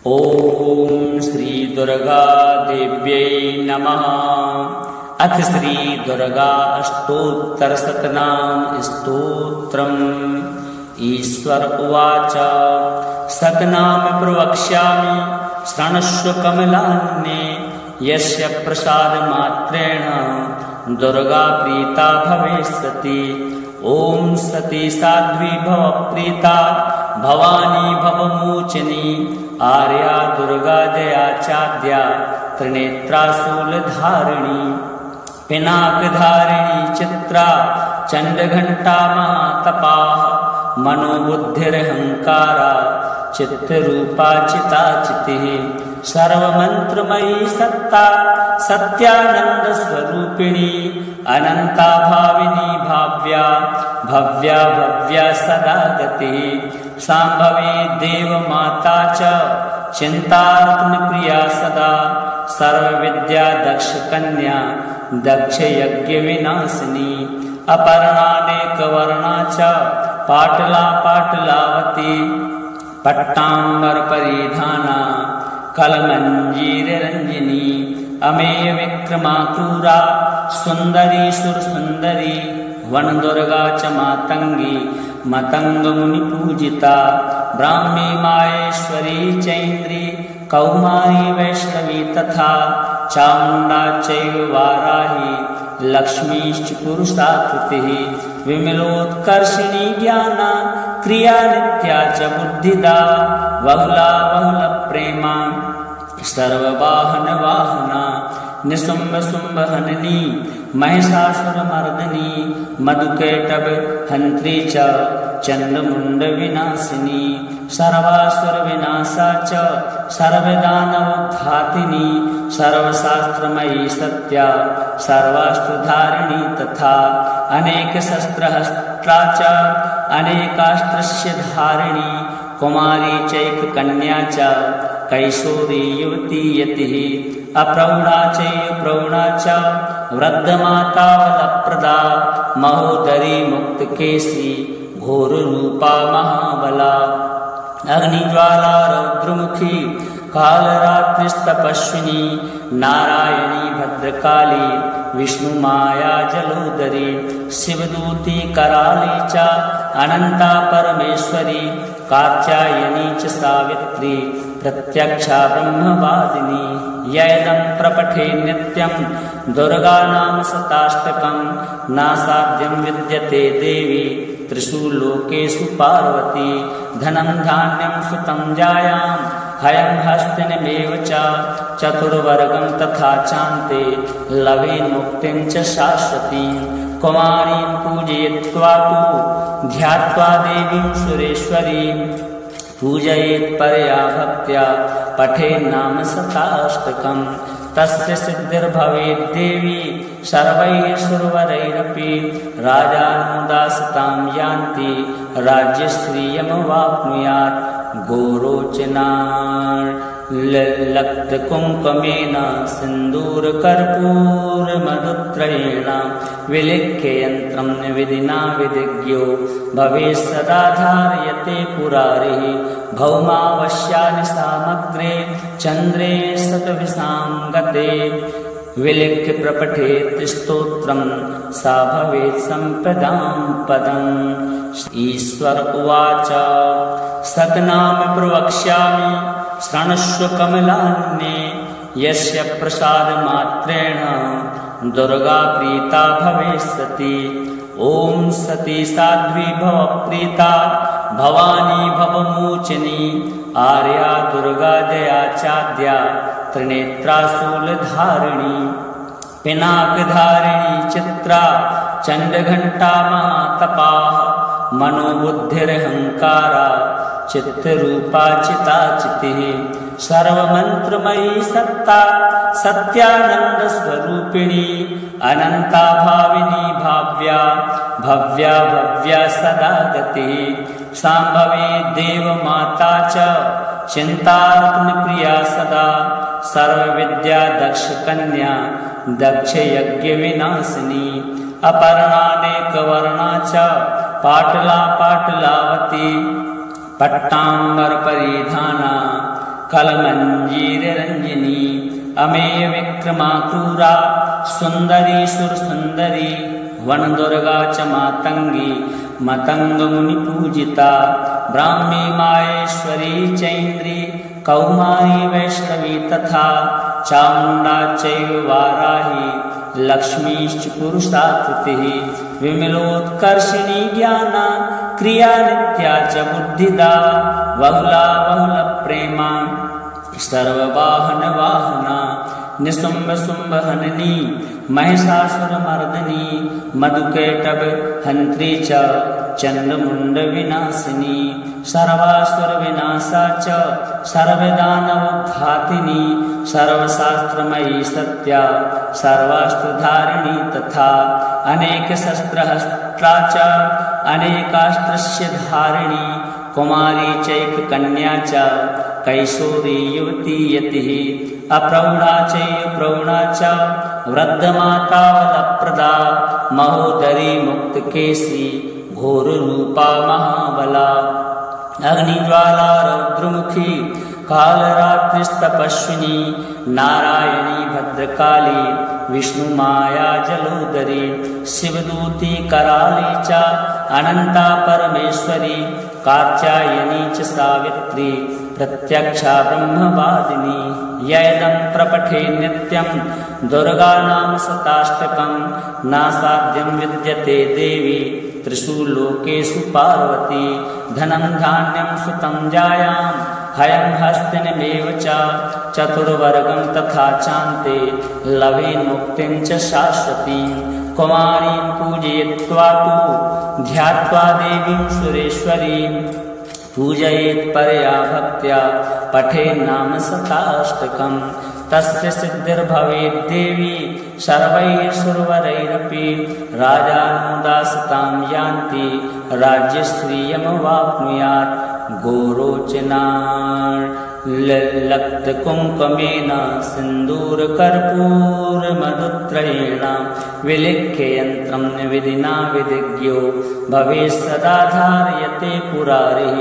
ॐ श्री दुर्गा देव्यै नमः। अथ श्री दुर्गा अष्टोत्तरशतनाम स्तोत्रम्। ईश्वर उवाच शतनाम प्रवक्ष्यामि शृणुष्व कमलान्ये यस्य प्रसादमात्रेण दुर्गा प्रीता भविष्यति। ॐ सती साध्वी भव प्रीता भवानी भवमोचनी आर्या दुर्गा जया चाद्या त्रिनेत्रा शूलधारिणी पिनाकधारिणी चित्रा चंडघंटा महातपाः मनोबुद्धिरहंकारा चित्तरूपा चिताचितिः सर्वमंत्रमयी सत्ता सत्यानंद स्वरूपिणी अनंता भाविनी भाव्या भव्या भव्या सदा गतिः सांभवी देव माता च चिंतार्तन प्रिया सदा सर्वविद्या दक्ष कन्या दक्ष यज्ञ विनाशिनी अपर्णानेक वर्णा च पाटला पाटलावती पट्टांबर परिधाना कलमंजीर रंजिनी अमेय विक्रमा क्रूरा सुंदरी सुर सुंदरी वन दुर्गा च मातंगी मतंग मुनि पूजिता ब्राह्मी माहेश्वरी चैन्द्री कौमारी वैष्णवी तथा चामुंडा चैव वाराही लक्ष्मीश्च पुरुषाकृतिः विमलोत्कर्षिणी ज्ञाना क्रिया नित्या च बुद्धिदा बहुला बहुल प्रेमा सर्ववाहन वाहना निसुंभ शुंभ हननी महिषासुरमर्दिनी मधुकैटभ हंत्री च चंडमुंड विनाशिनी सर्वासुर विनाशा च सर्वदानवघातिनी सर्वशास्त्रमयी सत्या सर्वास्त्रधारिणी तथा अनेक शस्त्रहस्त्रा च अनेकास्त्रस्य धारिणी कुमारी चैक कन्या च कैशोरी युवती यतिः अप्रौढ़ा चैव प्रौढ़ा च वृद्धमाता वलप्रदा महोदरी मुक्तकेशी घोररूपा महाबला अग्निज्वाला रौद्रमुखी कालरात्रिस्तपस्विनी नारायणी भद्रकाली विष्णुमाया जलोदरी शिवदूती कराली च अनंता परमेश्वरी कात्यायनी च सावित्री प्रत्यक्षा ब्रह्मवादिनी यैदं प्रपठे नित्यं दुर्गा नाम शताष्टकं नासाध्यं विद्यते देवी त्रिषु लोकेषु पार्वती धनं धान्यं सुतं जायां हयं हस्तिनमेव च चतुर्वर्गं तथा चान्ते लभे मुक्तिं च शाश्वतीं कुमारीं पूजयित्वा तु ध्यात्वा देवीं सुरेश्वरीं पूजयेत् परया भक्त्या पठेन्नाम शताष्टकम् तस्य सिद्धिर्भवेत् देवी सर्वैः सुरवरैरपि राजानुदासतां यान्ति राज्यश्रियमवाप्नुयात् गोरोचनालक्तकुङ्कुमेन सिन्दूरकर्पूरमधुत्रयेण विलिख्य यन्त्रं विधिना विधिज्ञो भवेत् सदा धारयते पुरारिः भौमावश्यानि सामग्रे चन्द्रे शतविशां गते विलिख्य प्रपठेत् स्तोत्रं सा भवेत् सम्पदां पदम्। ईश्वर उवाच शतनाम प्रवक्ष्यामि शृणुष्व कमलान्ये यस्य प्रसादमात्रेण दुर्गा प्रीता भविष्यति। ॐ सती साध्वी भव प्रीता भवानी भवमोचनी आर्या दुर्गा जया चाद्या त्रिनेत्रा शूलधारिणी पिनाकधारिणी चित्रा चंडघंटा महातपाः मनोबुद्धिरहंकारा चित्तरूपा चिताचितिः सर्वमंत्रमयी सत्ता सत्यानंद स्वरूपिणी अनंता भाविनी भाव्या भव्या भव्या सदा गतिः सांभवी देव माता च चिंतार्तन प्रिया सदा सर्वविद्या दक्ष कन्या दक्ष यज्ञ विनाशिनी अपर्णानेक वर्णा च पाटला पाटलावती पट्टांबर परिधाना कलमञ्जीररञ्जिनी अमेय विक्रमा क्रूरा सुन्दरी सुरसुन्दरी वनदुर्गा च मातङ्गी मतङ्गमुनिपूजिता ब्राह्मी माहेश्वरी चैन्द्री कौमारी वैष्णवी तथा चामुण्डा चैव वाराही लक्ष्मीश्च पुरुषाकृतिः विमलोत्कर्षिणी ज्ञाना क्रिया नित्या च बुद्धिदा बहुला बहुलप्रेमा सर्ववाहनवाहना निशुम्भ शुम्भहननी महिषासुरमर्दिनी मधुकैटभ हन्त्री च चण्डमुण्डविनाशिनी सर्वासुरविनाशा च सर्वदानवघातिनी सर्वशास्त्रमयी सत्या सर्वास्त्रधारिणी तथा अनेकशस्त्रहस्ता च अनेकास्त्रस्य धारिणी कुमारी चैककन्या च कैशोरी युवती यतिः अप्रौढा चैव प्रौढा च वृद्धमाता वरप्रदा महोदरी मुक्तकेशी घोररूपा महाबला अग्निज्वाला रौद्रमुखी कालरात्रिस्तपस्विनी नारायणी भद्रकाली विष्णुमाया जलोदरी शिवदूती कराली च अनन्ता परमेश्वरी कात्यायनी च सावित्री प्रत्यक्षा ब्रह्मवादिनी यैदं प्रपठे नित्यं दुर्गा नाम शताष्टकं नासाध्यं विद्यते देवी त्रिषु लोकेषु पार्वती धनं धान्यं सुतं जायां हयं हस्तिनमेव च चतुर्वर्गं तथा चान्ते लवेन्मुक्तिं च शाश्वतीं कुमारीं पूजयित्वा तु ध्यात्वा देवीं सुरेश्वरीं पूजयेत् परया भक्त्या पठेन् नाम शताष्टकं तस्य सिद्धिर्भवेत् देवी सर्वैः सुरवरैरपि राजानुदासतां यान्ति राज्यश्रियमवाप्नुयात् गोरोचनाल्लक्तकुङ्कुमेन सिन्दूरकर्पूरमधुत्रयेण विलिख्य यन्त्रं विधिना विधिज्ञो भवेत् सदा धारयते पुरारिः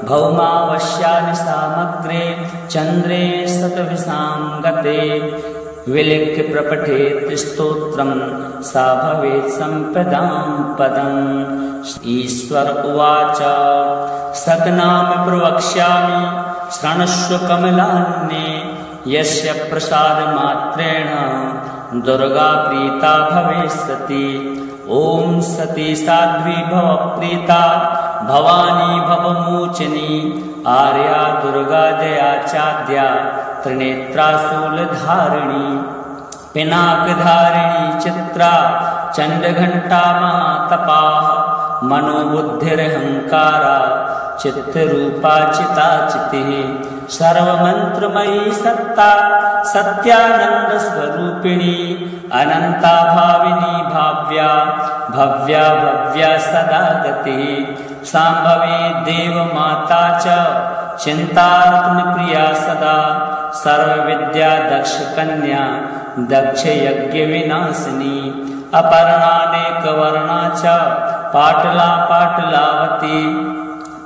भौमावश्यानि सामग्रे चन्द्रे शतविशां गते विलिख्य प्रपठेत् स्तोत्रं सा भवेत् सम्पदां पदम् ईश्वर उवाच सद्नाम प्रवक्ष्यामि शृणुष्व कमलान्ये यस्य प्रसादमात्रेण दुर्गा प्रीता भविष्यति ॐ सती साध्वी भव प्रीता भवानी भवमोचनी आर्या दुर्गा जया चाद्या त्रिनेत्रा शूलधारिणी पिनाकधारिणी चित्रा चण्डघण्टा महातपाः मनोबुद्धिरहङ्कारा चित्तरूपा चिताचितिः सर्वमन्त्रमयी सत्ता सत्यानन्दस्वरूपिणी अनन्ता भाविनी भाव्या भव्या भव्या सदा गतिः शाम्भवी देवमाता च चिन्तारत्नप्रिया सदा सर्वविद्या दक्षकन्या दक्षयज्ञविनाशिनी अपर्णानेकवर्णा च पाटला पाटलावती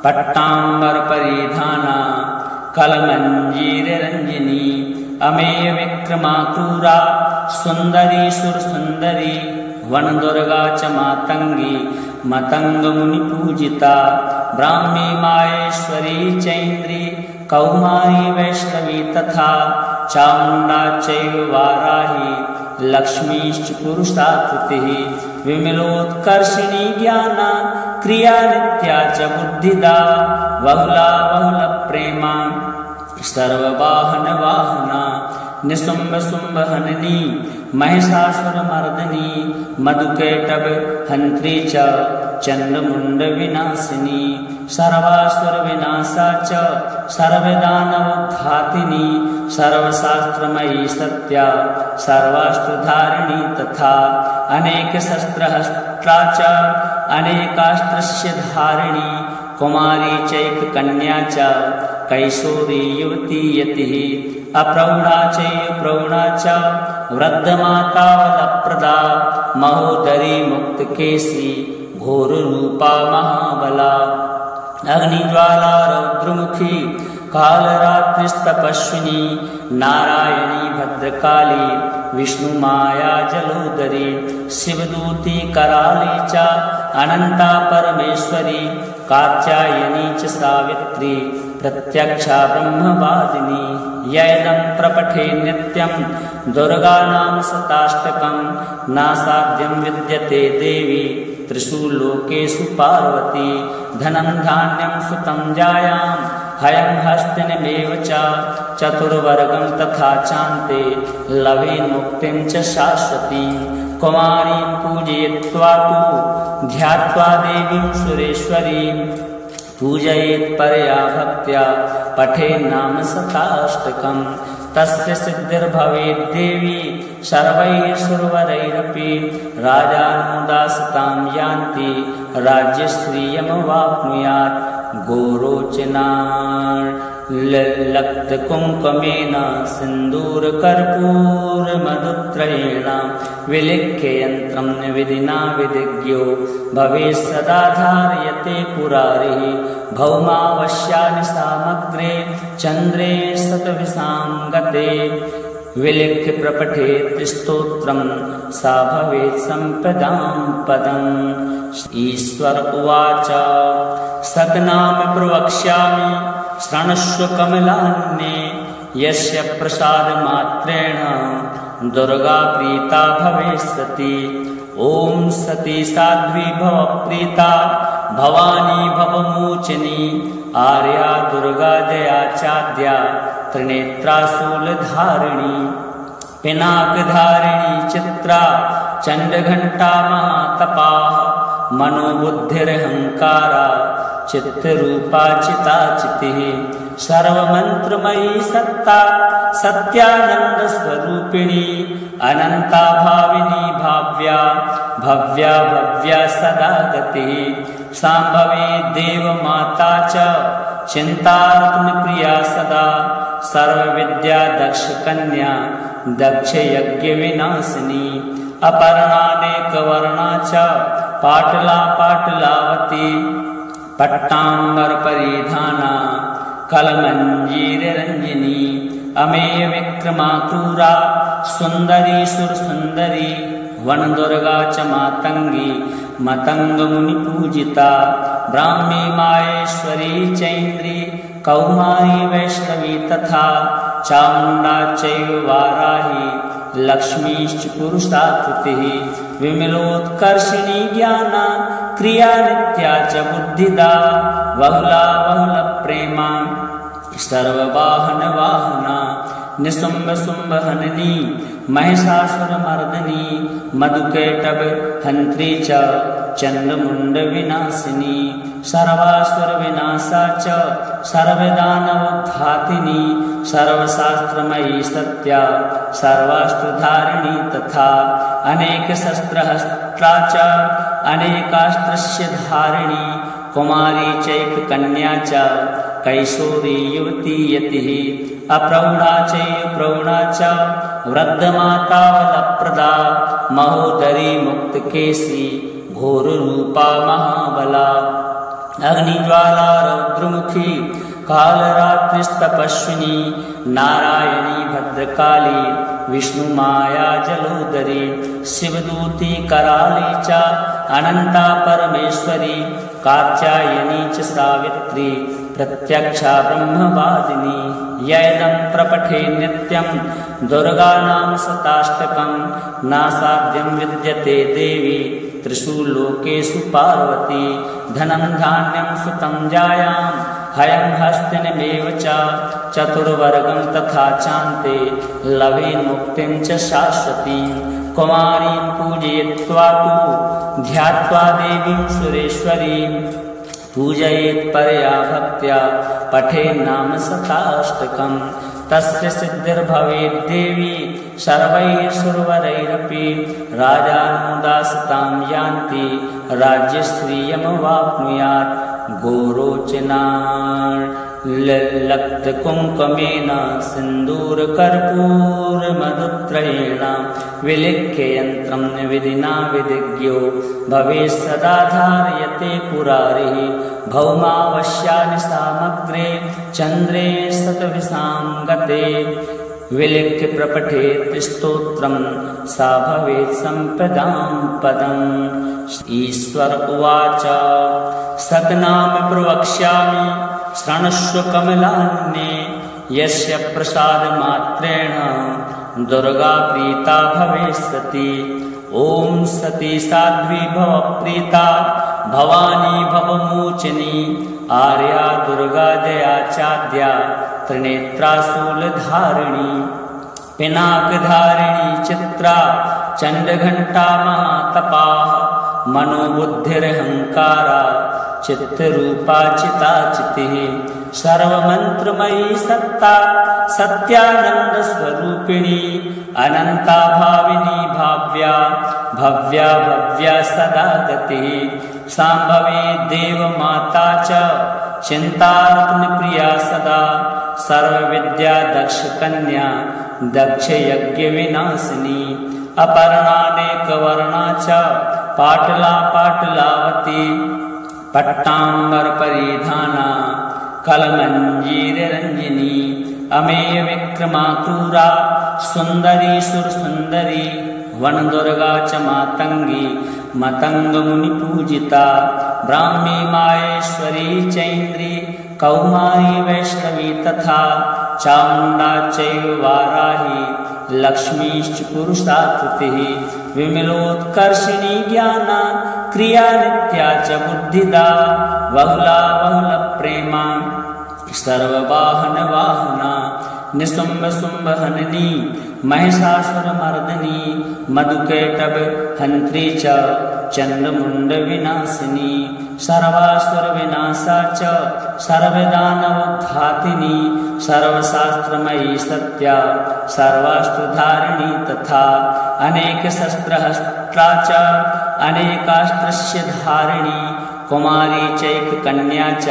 पट्टाम्बरपरिधाना कलमञ्जीररञ्जिनी अमेय विक्रमा क्रूरा सुन्दरी सुरसुन्दरी वनदुर्गा च मातङ्गी मतङ्गमुनिपूजिता ब्राह्मी माहेश्वरी चैन्द्री कौमारी वैष्णवी तथा चामुण्डा चैव वाराही लक्ष्मीश्च पुरुषाकृतिः विमलोत्कर्षिणी ज्ञाना क्रिया नित्या च बुद्धिदा बहुला बहुलप्रेमा सर्ववाहनवाहना निशुम्भ शुम्भहननी महिषासुरमर्दिनी मधुकैटभ हन्त्री च चण्डमुण्डविनाशिनी सर्वासुरविनाशा च सर्वदानवघातिनी सर्वशास्त्रमयी सत्या सर्वास्त्रधारिणी तथा अनेकशस्त्रहस्ता च अनेकास्त्रस्य धारिणी कुमारी चैककन्या च कैशोरी युवती यतिः अप्रौढा चैव प्रौढा च वृद्धमाता वरप्रदा महोदरी मुक्तकेशी घोररूपा महाबला अग्निज्वाला रौद्रमुखी कालरात्रिस्तपस्विनी नारायणी भद्रकाली विष्णुमाया जलोदरी शिवदूती कराली च अनंता परमेश्वरी कात्यायनी च सावित्री प्रत्यक्षा ब्रह्मवादिनी यैदं प्रपठे नित्यं दुर्गानाम शताष्टकं नासाध्यं विद्यते देवी त्रिषु लोकेषु पार्वती धनं धान्यं सुतं जायां हयं हस्तिनमेव च चतुर्वर्गं तथा चान्ते लभे मुक्तिं च शाश्वतीं कुमारीं पूजयित्वा तु ध्यात्वा देवीं सुरेश्वरीं पूजयेत् परया भक्त्या पठेन्नाम शताष्टकं तस्य सिद्धिर्भवेत् देवी सर्वैः सुरवरैरपि राजानुदासतां यान्ति राज्यश्रियमवाप्नुयात् गोरोचनालक्तकुङ्कुमेन सिन्दूरकर्पूरमधुत्रयेण विलिख्य यन्त्रं विधिना विधिज्ञो भवेत् सदा धारयते पुरारिः भौमावश्यानि सामग्रे चन्द्रे शतविशां गते विलिख्य प्रपठेत् स्तोत्रं सा भवेत् सम्पदां पदम्। ईश्वर उवाच सतनाम प्रवक्ष्यामि शृणुष्व कमलान्ये यस्य प्रसादमात्रेण दुर्गा प्रीता भविष्यति। ॐ सती साध्वी भव प्रीता भवानी भवमोचनी आर्या दुर्गा जया चाद्या त्रिनेत्रा शूलधारिणी पिनाकधारिणी चित्रा चण्डघण्टा महातपाः मनोबुद्धिरहंकारा चित्तरूपा चिताचितिः सर्वमन्त्रमयी सत्ता सत्यानंद स्वरूपिणी अनंता भाविनी भाव्या भव्या भव्या सदा गतिः सांभवी देवमाता च चिंतात्म प्रिया सदा सर्वविद्या दक्ष कन्या दक्ष यज्ञ विनाशिनी अपर्णानेकवर्णा च पाटला पाटलावती पट्टांबर परिधाना कलमंजीररंजिनी अमेय विक्रमा क्रूरा सुंदरी सुरसुंदरी वनदुर्गा च मातंगी मतंग मुनि पूजिता ब्राह्मी माहेश्वरी चैन्द्री कौमारी वैष्णवी तथा चामुंडा चैव वाराही लक्ष्मीश्च पुरुषाकृतिः विमलोत्कर्षिणी ज्ञाना क्रिया नित्या च बुद्धिदा बहुला बहुल प्रेमा सर्ववाहन वाहना निसुंभ शुंभ हननी महिषासुरमर्दिनी मधुकैटभ हंत्री च चंद्रमुंड विनाशिनी सर्वासुर विनाशा च सर्वदानवघातिनी सर्वशास्त्रमयी सत्या सर्वास्त्रधारिणी तथा अनेक शस्त्रहस्त्रा च अनेकास्त्रस्य धारिणी कुमारी चैक कन्या च कैशोरी युवती यतिः अप्रौढ़ा चैव प्रौढ़ा च वृद्धमाता वरप्रदा महोदरी मुक्तकेशी घोररूपा महाबला अग्निज्वाला रौद्रमुखी कालरात्रिस्तपस्विनी नारायणी भद्रकाली विष्णुमाया जलोदरी शिवदूती कराली च अनंता परमेश्वरी कात्यायनी च सावित्री प्रत्यक्षा ब्रह्मवादिनी यैदं प्रपठे नित्यं दुर्गानाम शताष्टकं नासाध्यं विद्यते देवी त्रिषु लोकेषु पार्वती धनं धान्यं सुतं जायां हयं हस्तिनमेव च चतुर्वर्गं तथा चान्ते लभे मुक्तिं च शाश्वतीं कुमारीं पूजयित्वा तु ध्यात्वा देवीं सुरेश्वरीं पूजयेत् परया भक्त्या पठेन्नाम शताष्टकं तस्य सिद्धिर्भवेत् देवी सर्वैः सुरवरैरपि राजानुदासतां यान्ति राज्यश्रियमवाप्नुयात् गोरोचनालक्तकुङ्कुमेन लक्तकुङ्कुमेन सिन्दूरकर्पूरमधुत्रयेण विलिख्य यन्त्रं विधिना विधिज्ञो भवेत् सदा धारयते पुरारिः भौमावश्यानि सामग्रे चन्द्रे सतविसां गते विलिख्य प्रपठेत् स्तोत्रं सा भवेत् सम्पदां पदम्। ईश्वर उवाच सद्नाम प्रवक्ष्यामि शृणुष्व कमलान्ये यस्य प्रसादमात्रेण दुर्गा प्रीता भविष्यति। ॐ सती साध्वी भव प्रीता भवानी भवमोचिनी आर्या दुर्गा जया चाद्या त्रिनेत्रा शूलधारिणी पिनाकधारिणी चित्रा चण्डघण्टा महातपाः मनोबुद्धिरहङ्कारा चित्तरूपा चिताचितिः सर्वमन्त्रमयी सत्ता सत्यानन्दस्वरूपिणी अनन्ता भाविनी भाव्या भव्या भव्या सदा गतिः शाम्भवी देवमाता च चिन्तारत्नप्रिया सदा सर्वविद्या दक्षकन्या दक्षयज्ञविनाशिनी अपर्णानेकवर्णा च पाटला पाटलावती पट्टाम्बरपरिधाना कलमञ्जीररञ्जिनी अमेय विक्रमा क्रूरा सुन्दरी सुरसुन्दरी वनदुर्गा च मातङ्गी मतङ्गमुनिपूजिता ब्राह्मी माहेश्वरी चैन्द्री कौमारी वैष्णवी तथा चामुण्डा चैव वाराही लक्ष्मीश्च पुरुषाकृतिः विमलोत्कर्षिणी ज्ञाना क्रिया नित्या च बुद्धिदा बहुला बहुलप्रेमा सर्ववाहनवाहना निशुम्भशुम्भहननी महिषासुरमर्दिनी मधुकैटभ हन्त्री च चण्डमुण्डविनाशिनी सर्वासुरविनाशा च सर्वदानवघातिनी सर्वशास्त्रमयी सत्या सर्वास्त्रधारिणी तथा अनेकशस्त्रहस्ता च अनेकास्त्रस्य धारिणी कुमारी चैककन्या च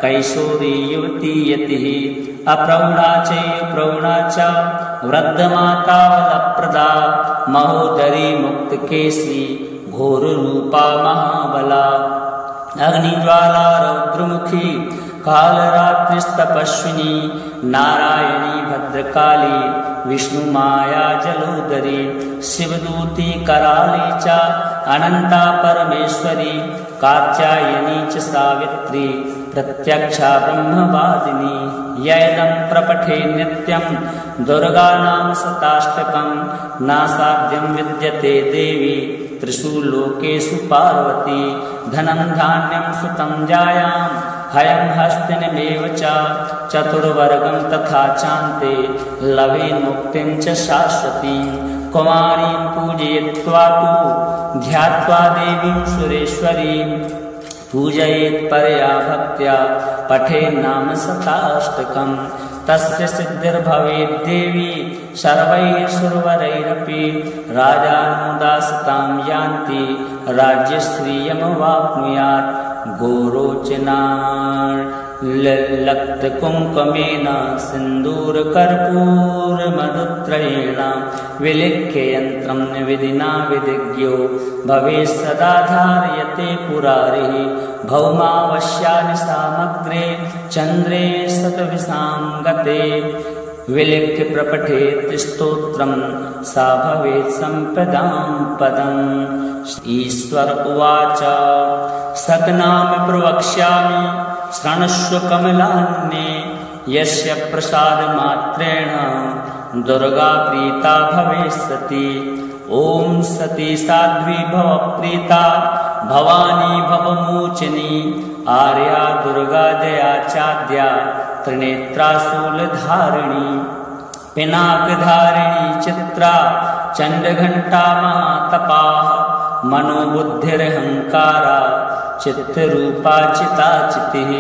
कैशोरी युवती यतिः अप्रौढा चैव प्रौढा च वृद्धमाता वरप्रदा महोदरी मुक्तकेशी घोररूपा महाबला अग्निज्वाला रौद्रमुखी कालरात्रिस्तपस्विनी नारायणी भद्रकाली विष्णुमाया जलोदरी शिवदूती कराली च अनन्ता परमेश्वरी कात्यायनी च सावित्री प्रत्यक्षा ब्रह्मवादिनी यैदं प्रपठे नित्यं दुर्गानाम शताष्टकं नासाध्यं विद्यते देवी त्रिषु लोकेषु पार्वती धनं धान्यं सुतं जायां हयं हस्तिनमेव च चतुर्वर्गं तथा चान्ते लभे मुक्तिं च शाश्वतीं कुमारीं पूजयित्वा तु ध्यात्वा देवीं सुरेश्वरीं पूजयेत् परया भक्त्या पठेन्नाम शताष्टकं तस्य सिद्धिर्भवेत् देवी सर्वैः सुरवरैरपि राजानुदासतां यान्ति राज्यश्रियमवाप्नुयात् गोरोचनालक्तकुङ्कुमेन सिन्दूरकर्पूरमधुत्रयेण विलिख्य यन्त्रं विधिना विधिज्ञो भवेत् सदा धारयते पुरारिः भौमावश्यानि सामग्रे चन्द्रे सतविसां गते विलिख्य प्रपठेत् स्तोत्रं सा भवेत् सम्पदां पदम्। ईश्वर उवाच सद्नाम प्रवक्ष्यामि शृणुष्व कमलान्ये यस्य प्रसादमात्रेण दुर्गा प्रीता भविष्यति। ॐ सती साध्वी भव प्रीता भवानी भवमोचिनी आर्या दुर्गा जया चाद्या त्रिनेत्रा शूलधारिणी पिनाकधारिणी चित्रा चण्डघण्टा महातपाः मनोबुद्धिरहङ्कारा चित्तरूपा चिताचितिः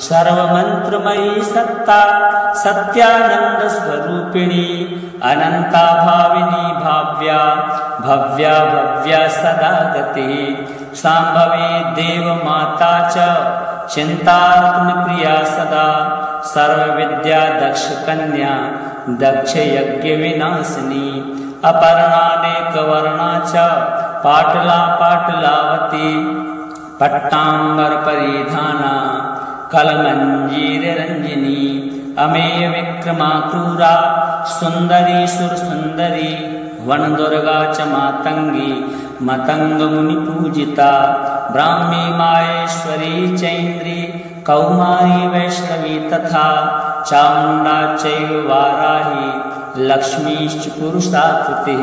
सर्वमन्त्रमयी सत्ता सत्यानन्दस्वरूपिणी अनन्ता भाविनी भाव्या भव्या भव्या सदा गतिः शाम्भवी देवमाता च चिन्तारत्नप्रिया सदा सर्वविद्या दक्षकन्या दक्षयज्ञविनाशिनी अपर्णानेकवर्णा च पाटला पाटलावती पट्टाम्बरपरिधाना कलमञ्जीररञ्जिनी अमेय विक्रमा क्रूरा सुन्दरी सुरसुन्दरी वनदुर्गा च मातङ्गी मतङ्गमुनिपूजिता ब्राह्मी माहेश्वरी चैन्द्री कौमारी वैष्णवी तथा चामुण्डा चैव वाराही लक्ष्मीश्च पुरुषाकृतिः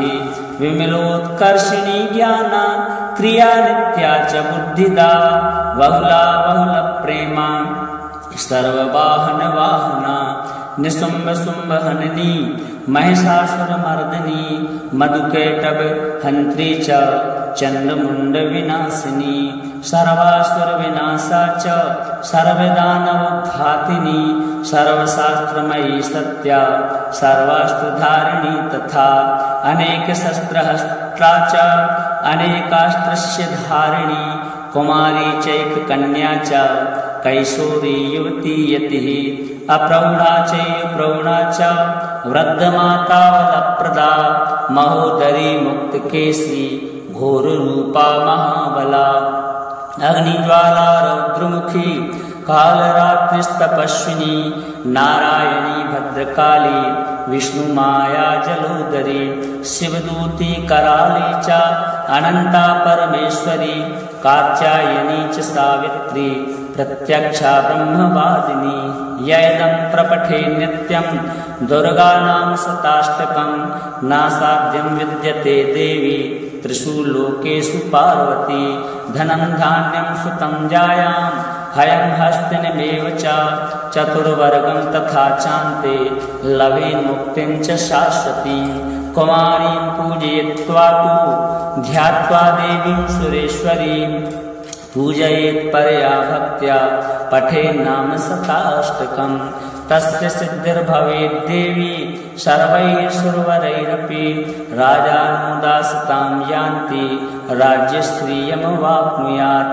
विमलोत्कर्षिणी ज्ञाना क्रिया नित्या च बुद्धिदा बहुला बहुलप्रेमा सर्ववाहनवाहना निशुम्भ शुम्भहननी महिषासुरमर्दिनी मधुकैटभ हन्त्री च चण्डमुण्डविनाशिनी सर्वासुरविनाशा च सर्वदानवघातिनी सर्वशास्त्रमयी सत्या सर्वास्त्रधारिणी तथा अनेकशस्त्रहस्त्रा च अनेकास्त्रस्य धारिणी कुमारी चैककन्या च कैशोरी युवती यतिः अप्रौढा चैव प्रौढा च वृद्धमाता वरप्रदा महोदरी मुक्तकेशी घोररूपा महाबला अग्निज्वाला रौद्रमुखी कालरात्रिस्तपस्विनी नारायणी भद्रकाली विष्णुमाया जलोदरी शिवदूती कराली च अनंता परमेश्वरी कात्यायनी च सावित्री प्रत्यक्षा ब्रह्मवादिनी यैदं प्रपठे नित्यं दुर्गानाम शताष्टकं नासाध्यं विद्यते देवी त्रिषु लोकेषु पार्वती धनं धान्यं सुतं जायां हयं हस्तिनमेव च चतुर्वर्गं तथा चान्ते लवेन्मुक्तिं च शाश्वतीं कुमारीं पूजयित्वा तु ध्यात्वा देवीं सुरेश्वरीं पूजयेत् परया भक्त्या पठेन्नाम शताष्टकं तस्य सिद्धिर्भवेत् देवी सर्वैः सुरवरैरपि राजानुदासतां यान्ति राज्यश्रियमवाप्नुयात्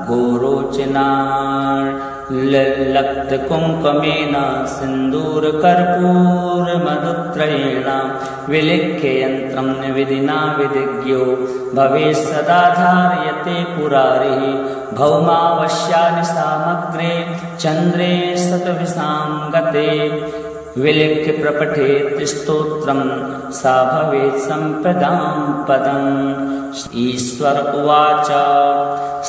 गोरोचनाल्लक्तकुङ्कुमेन सिन्दूरकर्पूरमधुत्रयेण विलिख्य यन्त्रं विधिना विधिज्ञो भवेत् सदा धारयते पुरारिः भौमावश्यानि सामग्रे चन्द्रे शतविशां गते विलिख्य प्रपठेत् स्तोत्रं सा भवेत् सम्पदां पदम्। ईश्वर उवाच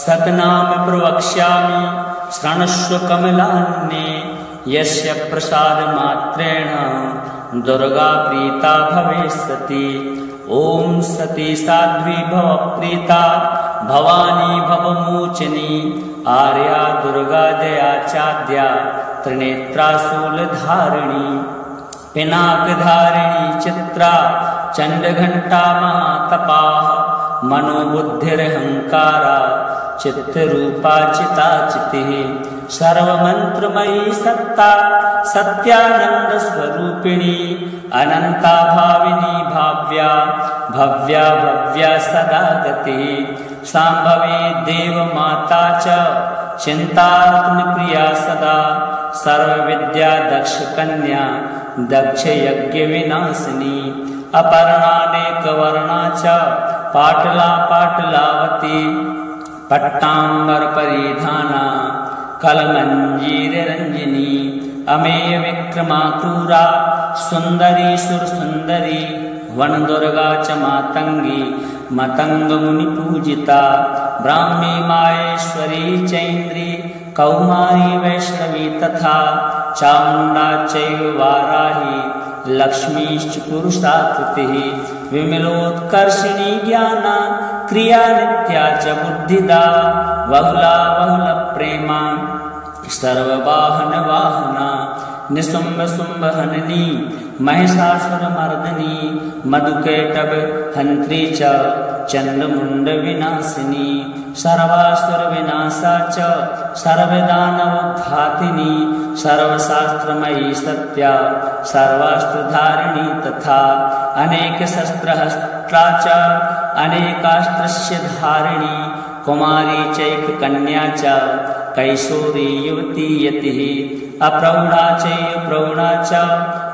सतनाम प्रवक्ष्यामि शृणुष्व कमलान्ये यस्य प्रसादमात्रेण दुर्गा प्रीता भविष्यति। ॐ सती साध्वी भव प्रीता भवानी भवमोचनी आर्या दुर्गा दया चाद्या त्रिनेत्रा शूलधारिणी पिनाकधारिणी चित्रा चण्डघण्टा महातपाः मनोबुद्धिरहंकारा चित्तरूपा चिताचितिः सर्वमन्त्रमयी सत्ता सत्यानन्दस्वरूपिणी अनन्ता भाविनी भाव्या भव्या भव्या सदा गतिः शाम्भवी देवमाता च चिन्तारत्नप्रिया सदा सर्वविद्या दक्षकन्या दक्षयज्ञविनाशिनी अपर्णानेकवर्णा च पाटला पाटलावती पट्टाम्बरपरिधाना कलमञ्जीररञ्जिनी अमेय विक्रमा क्रूरा सुन्दरी सुरसुन्दरी वनदुर्गा च मातङ्गी मतङ्गमुनिपूजिता ब्राह्मी माहेश्वरी चैन्द्री कौमारी वैष्णवी तथा चामुण्डा चैव वाराही लक्ष्मीश्च पुरुषाकृतिः विमलोत्कर्षिणी ज्ञाना क्रिया नित्या च बुद्धिदा बहुला बहुलप्रेमा सर्ववाहनवाहना निशुम्भ शुम्भहननी महिषासुरमर्दिनी मधुकैटभ हन्त्री च चण्डमुण्डविनाशिनी सर्वासुरविनाशा च सर्वदानवघातिनी सर्वशास्त्रमयी सत्या सर्वास्त्रधारिणी तथा अनेकशस्त्रहस्त्रा च अनेकास्त्रस्य धारिणी कुमारी चैककन्या च कैशोरी युवती यतिः अप्रौढा चैव प्रौढा च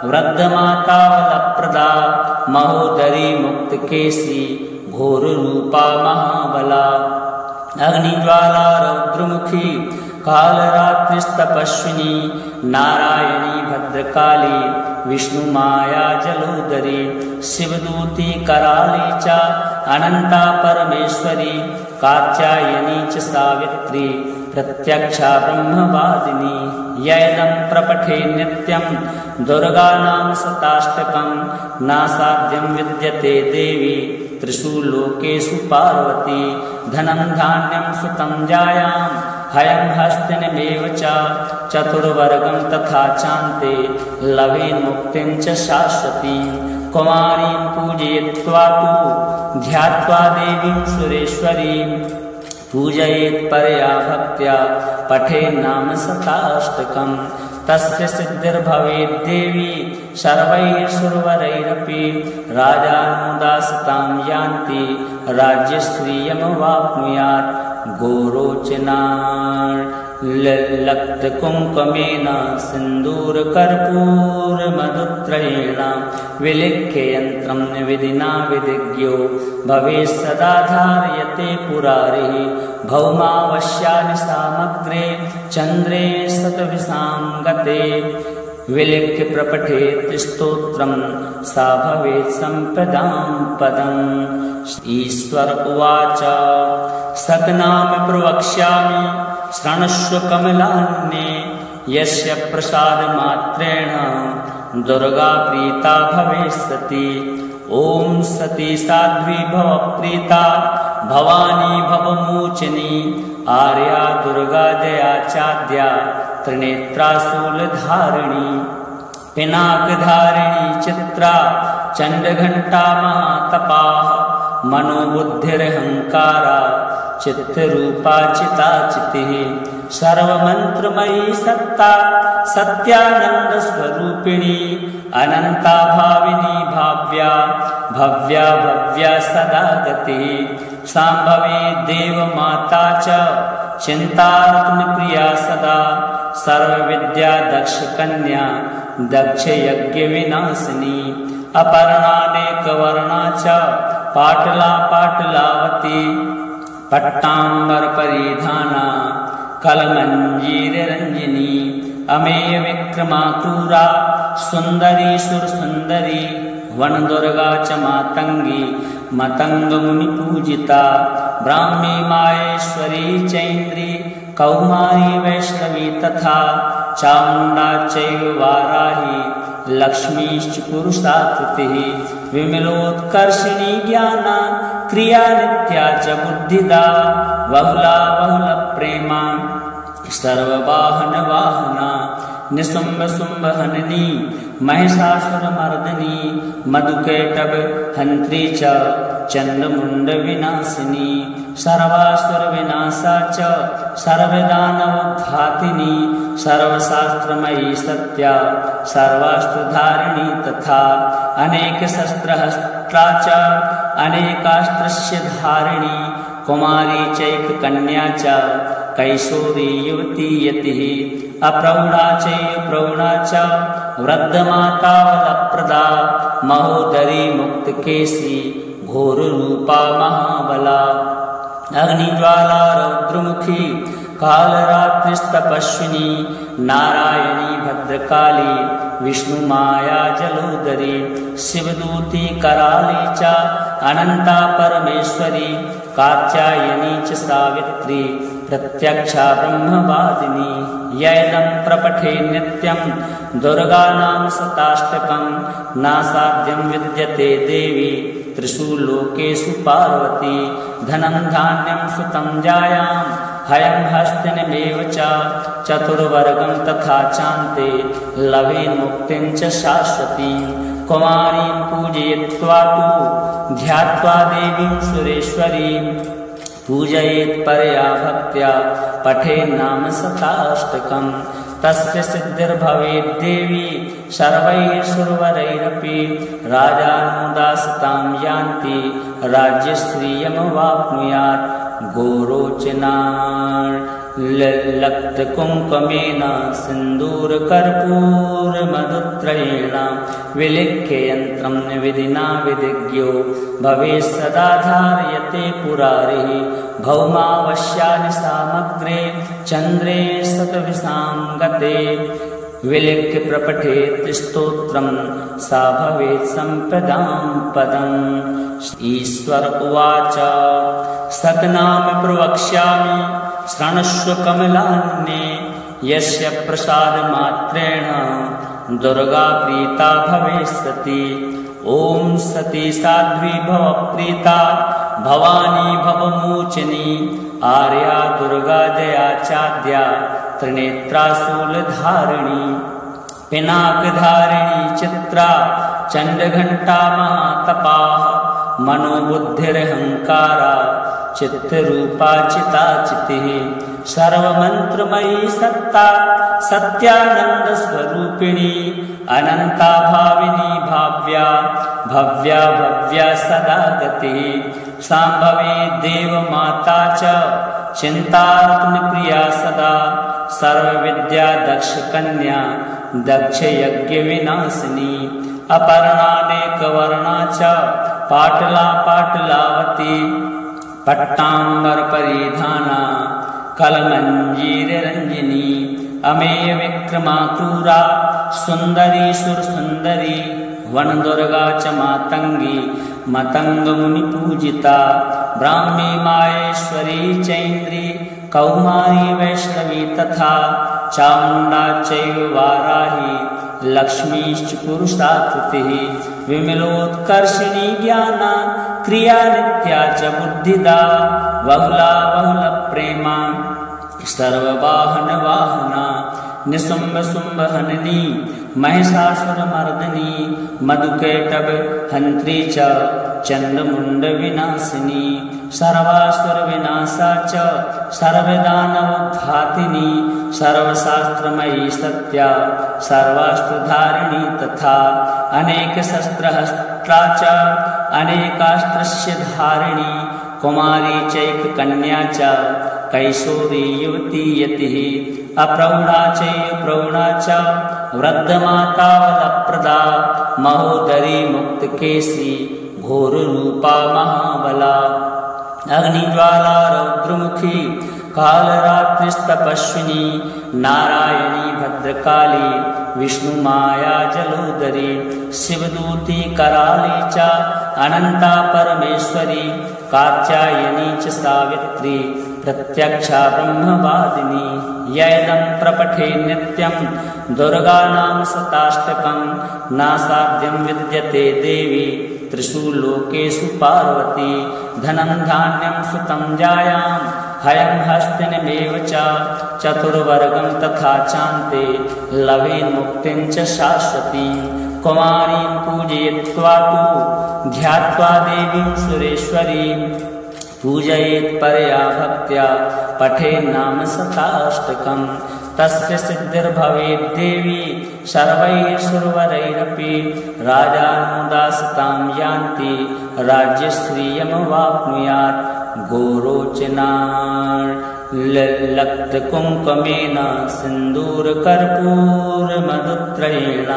वृद्धमाता वलप्रदा महोदरी मुक्तकेशी घोररूपा महाबला अग्निज्वाला रौद्रमुखी कालरात्रिस्तपस्विनी नारायणी भद्रकाली विष्णुमाया जलोदरी शिवदूती कराली च अनंता परमेश्वरी कात्यायनी च सावित्री प्रत्यक्षा ब्रह्मवादिनी यैदं प्रपठे नित्यं दुर्गानाम शताष्टकं नासाध्यं विद्यते देवी त्रिषु लोकेषु पार्वती धनं धान्यं सुतं जायां हयं हस्तिनमेव च चतुर्वर्गं तथा चान्ते लभेन मुक्तिं च शाश्वतीं कुमारीं पूजयित्वा तु ध्यात्वा देवीं सुरेश्वरीं पूजयेत् परया भक्त्या पठेन्नाम शताष्टकम् तस्य सिद्धिर्भवेत् देवी सर्वैर्सुरवरैरपि राजानुदासतां यान्ति राज्यश्रियमवाप्नुयात् गोरोचनाल्लक्तकुङ्कुमेन सिन्दूरकर्पूरमधुत्रयेण विलिख्य यन्त्रं विधिना विधिज्ञो भवेत् सदा धारयते पुरारिः भौमावश्यानि सामग्रे चन्द्रे शतभिसां गते विलिख्य प्रपठेत् स्तोत्रं सा भवेत् सम्पदां पदम् ईश्वर उवाच सतनाम प्रवक्ष्यामि शृणुष्व कमलान्ये यस्य प्रसादमात्रेण दुर्गा प्रीता भवेत्सति ॐ सती साध्वी भव प्रीता भवानी भवमोचनी आर्या दुर्गा जया चाद्या त्रिनेत्रा शूलधारिणी पिनाकधारिणी चित्रा चण्डघण्टा महातपाः मनोबुद्धिरहङ्कारा चित्तरूपा चिताचितिः सर्वमन्त्रमयी सत्ता सत्यानन्दस्वरूपिणी अनन्ता भाविनी भाव्या भव्या भव्या सदा गतिः साम्भवी देवमाता च चिन्तारत्नप्रिया सदा सर्वविद्या दक्षकन्या दक्षयज्ञविनाशिनी अपर्णानेकवर्णा च पाटला पाटलावती पट्टाम्बरपरिधाना कलमञ्जीररञ्जिनी अमेय विक्रमा क्रूरा सुन्दरी सुरसुन्दरी वनदुर्गा च मातङ्गी मतङ्गमुनिपूजिता ब्राह्मी माहेश्वरी चैन्द्री कौमारी वैष्णवी तथा चामुण्डा चैव वाराही लक्ष्मीश्च पुरुषाकृतिः विमलोत्कर्षिणी ज्ञाना क्रिया नित्या च बुद्धिदा बहुला बहुलप्रेमा सर्ववाहनवाहना निशुम्भ शुम्भहननी महिषासुरमर्दिनी मधुकैटभ हन्त्री च चण्डमुण्डविनाशिनी सर्वासुरविनाशा च सर्वदानवघातिनी सर्वशास्त्रमयी सत्या सर्वास्त्रधारिणी तथा अनेकशस्त्रहस्ता च अनेकास्त्रस्य धारिणी कुमारी चैककन्या च कैशोरी युवती यतिः अप्रौढा चैव प्रौढा च वृद्धमाता वलप्रदा महोदरी मुक्तकेशी घोररूपा महाबला अग्निज्वाला रौद्रमुखी कालरात्रिस्तपस्विनी नारायणी भद्रकाली विष्णुमाया जलोदरी शिवदूती कराली च अनंता परमेश्वरी कात्यायनी च सावित्री प्रत्यक्षा ब्रह्मवादिनी यैदं प्रपठे नित्यं दुर्गानाम शताष्टकं नासाध्यं विद्यते देवी त्रिषु लोकेषु पार्वती धनं धान्यं सुतं जायां हयं हस्तिनमेव च चतुर्वर्गं तथा चान्ते लभेन मुक्तिं च शाश्वतीं कुमारीं पूजयित्वा तु ध्यात्वा देवीं सुरेश्वरीं पूजयेत् परया भक्त्या पठेन्नाम शताष्टकम् तस्य सिद्धिर्भवेत् देवी सर्वैर्सुरवरैरपि राजानुदासतां यान्ति राज्यश्रियमवाप्नुयात् गोरोचनालक्तकुङ्कुमेन सिन्दूरकर्पूरमधुत्रयेण विलिख्य यन्त्रं विधिना विधिज्ञो भवेत् सदा धारयते पुरारिः भौमावश्यानि सामग्रे चन्द्रे सतविसां गते विलिख्य प्रपठेत् स्तोत्रं सा भवेत् सम्पदां पदम्। ईश्वर उवाच सतनाम प्रवक्ष्यामि शृणुष्व कमलान्ये यस्य प्रसादमात्रेण दुर्गा प्रीता भवेत्सति। ॐ सती साध्वी भव प्रीता भवानी भवमोचनी आर्या दुर्गा दया चाद्या त्रिनेत्रा शूलधारिणी पिनाकधारिणी चित्रा चण्डघण्टा महातपाः मनोबुद्धिरहङ्कारा चित्तरूपा चिताचितिः सर्वमन्त्रमयी सत्ता सत्यानन्दस्वरूपिणी अनन्ता भाविनी भाव्या भव्या भव्या सदा गतिः शाम्भवी देवमाता च चिन्तारत्नप्रिया सदा सर्वविद्या दक्षकन्या दक्षयज्ञविनाशिनी अपर्णानेकवर्णा च पाटला पाटलावती पट्टाम्बरपरिधाना कलमञ्जीररञ्जिनी अमेय विक्रमा क्रूरा सुन्दरी सुरसुन्दरी वनदुर्गा च मातङ्गी मतङ्गमुनिपूजिता ब्राह्मी माहेश्वरी चैन्द्री कौमारी वैष्णवी तथा चामुण्डा चैव वाराही लक्ष्मीश्च पुरुषाकृतिः विमलोत्कर्षिणी ज्ञाना क्रिया नित्या च बुद्धिदा बहुला बहुलप्रेमा सर्ववाहनवाहना निशुम्भशुम्भहननी महिषासुरमर्दिनी मधुकैटभ हन्त्री च चण्डमुण्डविनाशिनी सर्वासुरविनाशा च सर्वदानवघातिनी सर्वशास्त्रमयी सत्या सर्वास्त्रधारिणी तथा अनेकशस्त्रहस्ता च अनेकास्त्रस्य धारिणी कुमारी चैककन्या च कैशोरी युवती यतिः अप्रौढा चैव प्रौढा च वृद्धमाता वरप्रदा महोदरी मुक्तकेशी घोररूपा महाबला अग्निज्वाला रौद्रमुखी कालरात्रिस्तपस्विनी नारायणी भद्रकाली विष्णुमाया जलोदरी शिवदूती कराली च अनन्ता परमेश्वरी कात्यायनी च सावित्री प्रत्यक्षा ब्रह्मवादिनी यैदं प्रपठे नित्यं दुर्गानाम शताष्टकं नासाध्यं विद्यते देवी त्रिषु लोकेषु पार्वती धनं धान्यं सुतं जायां हयं हस्तिनमेव च चतुर्वर्गं तथा चान्ते लभे मुक्तिं च शाश्वतीं कुमारीं पूजयित्वा तु ध्यात्वा देवीं सुरेश्वरीं पूजयेत् परया भक्त्या पठेन्नाम शताष्टकं तस्य सिद्धिर्भवेत् देवी सर्वैर्सुरवरैरपि राजानुदासतां यान्ति राज्यश्रियमवाप्नुयात् गोरोचनालक्तकुङ्कुमेन सिन्दूरकर्पूरमधुत्रयेण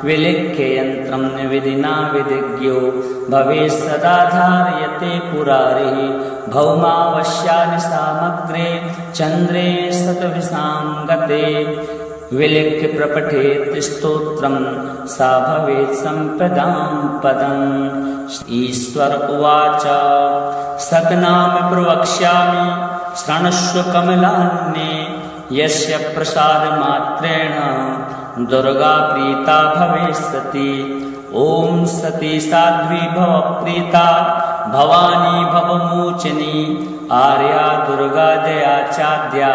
विलिख्य यन्त्रं विधिना विधिज्ञो भवेत् सदा धारयते पुरारिः भौमावश्यानि सामग्रे चन्द्रे सतविसां गते विलिख्य प्रपठेत् स्तोत्रं सा भवेत् सम्पदां पदम्। ईश्वर उवाच सतनाम प्रवक्ष्यामि शृणुष्व कमलान्ये यस्य प्रसादमात्रेण दुर्गा प्रीता भवेत्सति। ॐ सती साध्वी भव प्रीता भवानी भवमोचनी आर्या दुर्गा दया चाद्या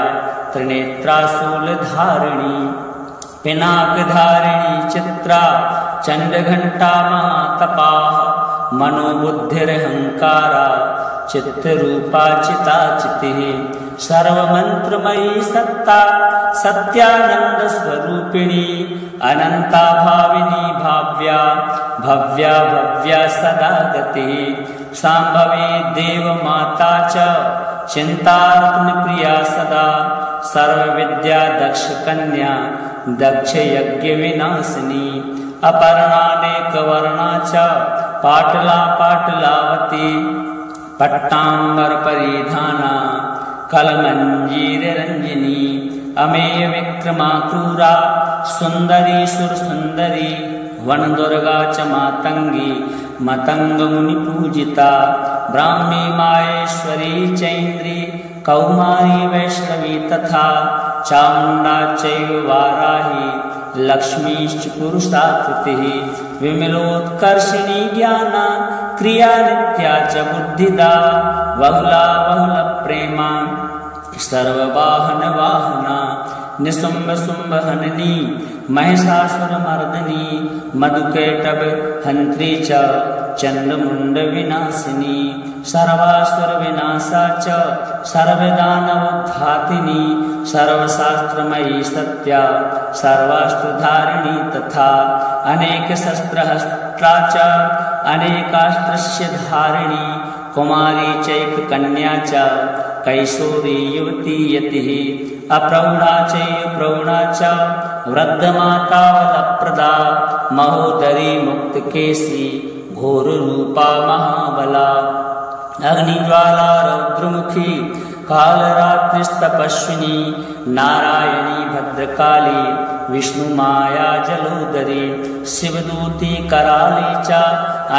त्रिनेत्रा शूलधारिणी पिनाकधारिणी चित्रा चण्डघण्टा महातपाः मनोबुद्धिरहङ्कारा चित्तरूपा चिताचितिः सर्वमन्त्रमयी सत्ता सत्यानन्दस्वरूपिणी अनन्ता भाविनी भाव्या भव्या भव्या सदा गतिः शाम्भवी देवमाता च चिन्तार्तनप्रिया सदा सर्वविद्या दक्षकन्या दक्षयज्ञविनाशिनी अपर्णानेकवर्णा च पाटला पाटलावती पट्टाम्बरपरिधाना कलमञ्जीररञ्जिनी अमेय विक्रमा क्रूरा सुन्दरी सुरसुन्दरी वनदुर्गा च मातङ्गी मतङ्गमुनिपूजिता ब्राह्मी माहेश्वरी चैन्द्री कौमारी वैष्णवी तथा चामुण्डा चैव वाराही लक्ष्मीश्च पुरुषाकृतिः विमलोत्कर्षिणी ज्ञाना क्रिया नित्या च बुद्धिदा बहुला बहुलप्रेमा सर्ववाहनवाहना निशुम्भ शुम्भहननी महिषासुरमर्दिनी मधुकैटभ हन्त्री च चण्डमुण्डविनाशिनी सर्वासुरविनाशा च सर्वदानवघातिनी सर्वशास्त्रमयी सत्या सर्वास्त्रधारिणी तथा अनेकशस्त्रहस्ता च अनेकास्त्रस्य धारिणी कुमारी चैककन्या च कैशोरी युवती यतिः अप्रौढा चैव प्रौढा च वृद्धमाता वलप्रदा महोदरी मुक्तकेशी घोररूपा महाबला अग्निज्वाला रौद्रमुखी कालरात्रिस्तपस्विनी नारायणी भद्रकाली विष्णुमाया जलोदरी शिवदूती कराली च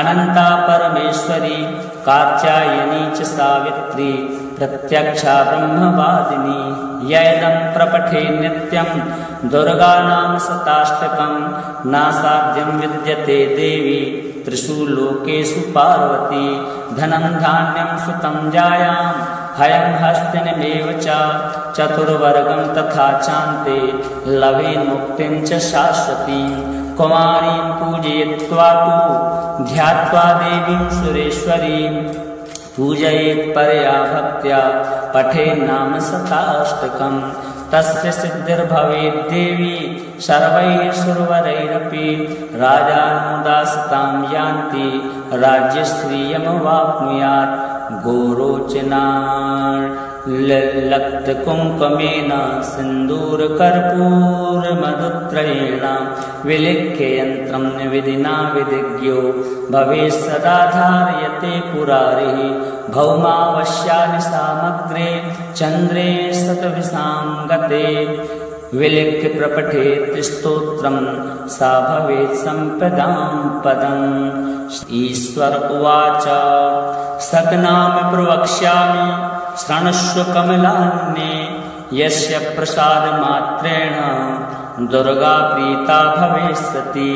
अनन्ता परमेश्वरी कात्यायनी च सावित्री प्रत्यक्षा ब्रह्मवादिनी यैदं प्रपठे नित्यं दुर्गानाम शताष्टकं नासाध्यं विद्यते देवी त्रिषु लोकेषु पार्वती धनं धान्यं सुतं जायां हयं हस्तिनमेव च चतुर्वर्गं तथा चान्ते लवेन्मुक्तिं च शाश्वतीं कुमारीं पूजयित्वा तु ध्यात्वा देवीं सुरेश्वरीं पूजयेत् परया भक्त्या पठेन्नाम शताष्टकं तस्य सिद्धिर्भवेत् देवी सर्वैः सुरवरैरपि राजानुदासतां यान्ति राज्यश्रियमवाप्नुयात् गोरोचनाल्लक्तकुङ्कुमेन सिन्दूरकर्पूरमधुत्रयेण विलिख्य यन्त्रं विधिना विधिज्ञो भवेत् सदा धारयते पुरारिः भौमावश्यानि सामग्रे चन्द्रे शतविशां गते विलिख्य प्रपठेत् स्तोत्रं सा भवेत् सम्पदां पदम् ईश्वर उवाच सकनाम प्रवक्ष्यामि शृणुष्व कमलान्ये यस्य प्रसादमात्रेण दुर्गा प्रीता भवेत्सति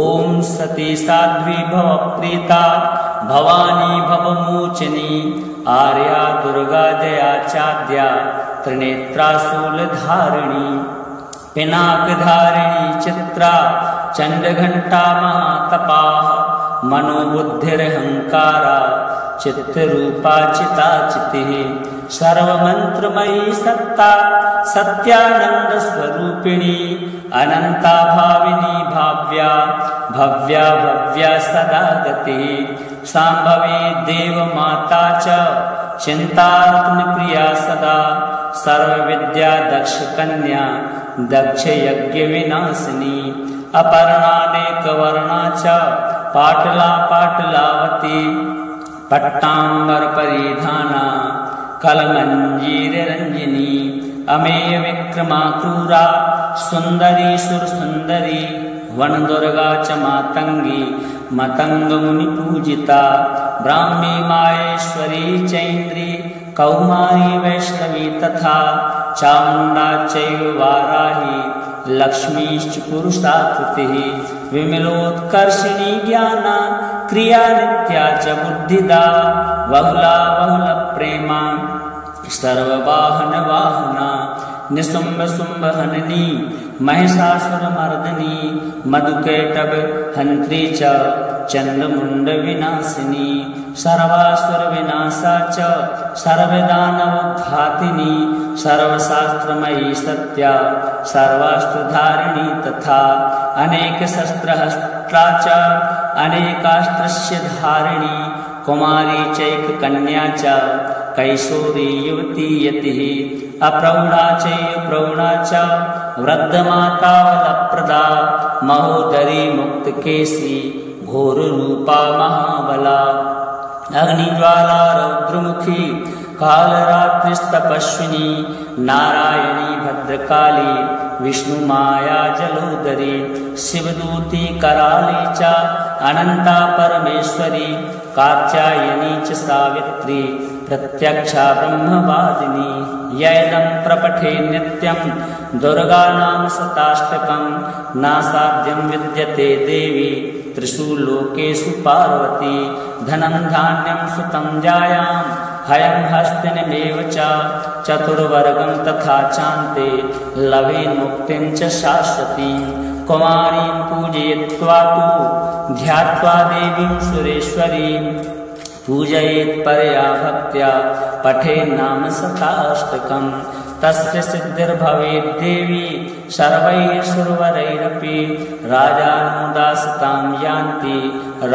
ॐ सती साध्वी भव प्रीता भवानी भवमोचनी आर्या दुर्गा दया चाद्या त्रिनेत्रा शूलधारिणी पिनाकधारिणी चित्रा चण्डघण्टा महातपाः मनोबुद्धिरहङ्कारा चित्तरूपा चिताचितिः सर्वमन्त्रमयी सत्ता सत्यानन्दस्वरूपिणी अनन्ता भाविनी भाव्या भव्या भव्या सदा गतिः शाम्भवी देवमाता च चिन्तार्तनप्रिया सदा सर्वविद्या दक्षकन्या दक्षयज्ञविनाशिनी अपर्णानेकवर्णा च पाटला पाटलावती पट्टाम्बरपरिधाना कलमञ्जीररञ्जिनी अमेय विक्रमा क्रूरा सुन्दरी सुरसुन्दरी वनदुर्गा च मातङ्गी मतङ्गमुनिपूजिता ब्राह्मी माहेश्वरी चैन्द्री कौमारी वैष्णवी तथा चामुण्डा चैव वाराही लक्ष्मीश्च पुरुषाकृतिः विमलोत्कर्षिणी ज्ञाना क्रिया नित्या च बुद्धिदा बहुला बहुलप्रेमा सर्ववाहनवाहना निशुम्भ शुम्भहननी महिषासुरमर्दिनी मधुकैटभ हन्त्री च चण्डमुण्डविनाशिनी सर्वासुरविनाशा च सर्वदानवघातिनी सर्वशास्त्रमयी सत्या सर्वास्त्रधारिणी तथा अनेकशस्त्रहस्ता च अनेकास्त्रस्य धारिणी कुमारी चैककन्या च कैशोरी युवती यतिः अप्रौढा चैप्रौढा च वृद्धमातावलप्रदा महोदरी मुक्तकेशी घोररूपा महाबला अग्निज्वाला रौद्रमुखी कालरात्रिस्तपस्विनी नारायणी भद्रकाली विष्णुमाया जलोदरी शिवदूती कराली च अनंता परमेश्वरी कात्यायनी च सावित्री प्रत्यक्षा ब्रह्मवादिनी यैदं प्रपठे नित्यं दुर्गा नाम शताष्टकं नासाध्यं विद्यते देवी त्रिषु लोकेषु पार्वती धनं धान्यं सुतं जायां हयं हस्तिनमेव च चतुर्वर्गं तथा चान्ते लभे मुक्तिं च शाश्वतीं कुमारीं पूजयित्वा तु ध्यात्वा देवीं सुरेश्वरीं पूजयेत् परया भक्त्या पठेत् नाम शताष्टकम् तस्य सिद्धिर्भवेत् देवी सर्वैः सुरवरैरपि राजानुदासतां यान्ति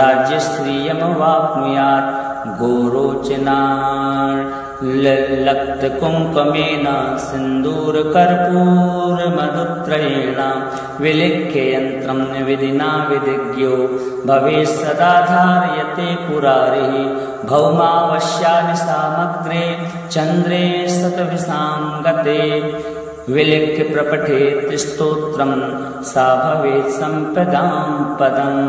राज्यश्रियमवाप्नुयात् गोरोचनालक्तकुङ्कुमेन सिन्दूरकर्पूरमधुत्रयेण विलिख्य यन्त्रं विधिना विधिज्ञो भवेत् सदा धारयते पुरारिः भौमावश्यानि सामग्रे चन्द्रे शतभिसां गते विलिख्य प्रपठेत् स्तोत्रं सा भवेत् सम्पदां पदम्।